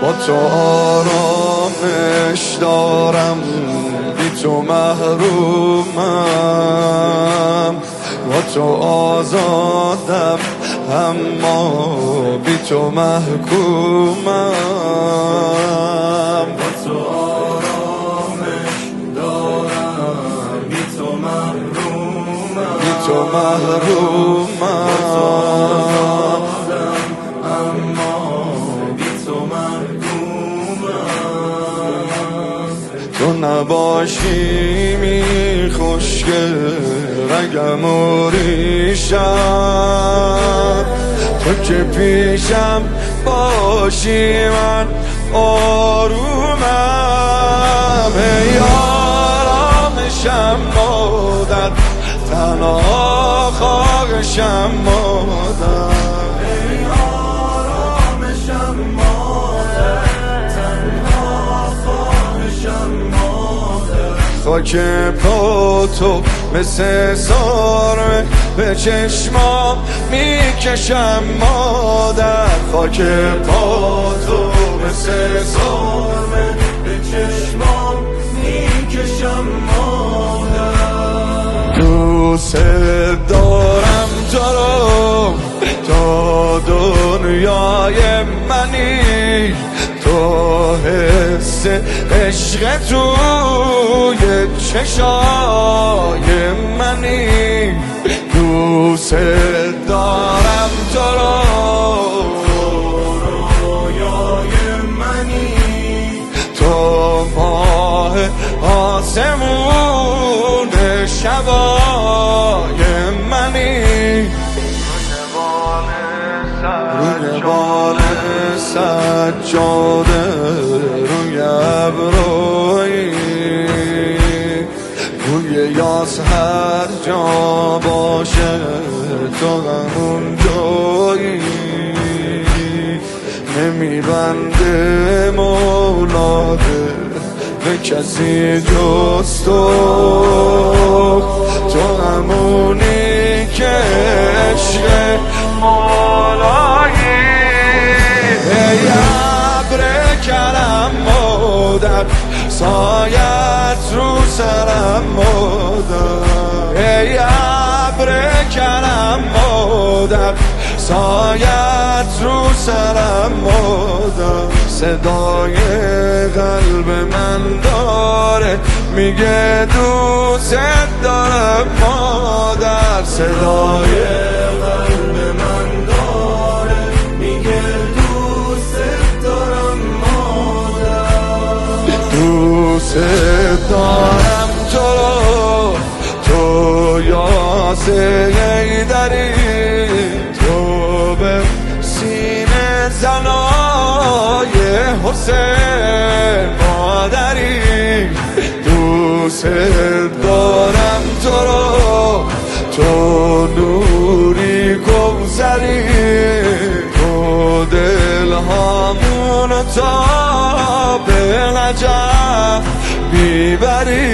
با تو آرامش دارم، بی تو محرومم. با تو آزادم اما بی تو محکومم. با تو آرامش دارم، بی تو محرومم. بی تو محرومم. اما بی تو محکومم. تو نباشی می خوشگل رگم و ریشم، تو که پیشم باشی من آرومم. ای آرامشم مادر، تنها خواهشم مادر. ای آرامشم مادر، تنها خواهشم مادر. خاک پا تو مثل سرمه به چشمام میکشم مادر. خاک پا تو مثل سرمه به چشمام میکشم مادر. دوست دارم تو رو، تو دنیای منی، تو حس عشق توی چشای منی. دوست دارم تو رو، رویای منی، تو ماه آسمون شبای منی. روی سجاده روی ابرویی، روی یاس هر جا باشه تو همون جایی. نمیبنده مولاده به کسی جز تو، تو همونی که عشق مولایی. ای ابر کرم مادر، سایت رو سرم مادر. ای ابر کرم مادر، سایت رو سرم مادر. صدای قلب من داره میگه دوست دارم مادر. صدای قلب من داره میگه دوست دارم مادر. دوست دارم تو رو، تو یاسه حیدری، تو به سینه زنای حسین مادری. دوست دارم تو رو، تو نوری کوثری، تو دل هامونو تا به نجف میبری.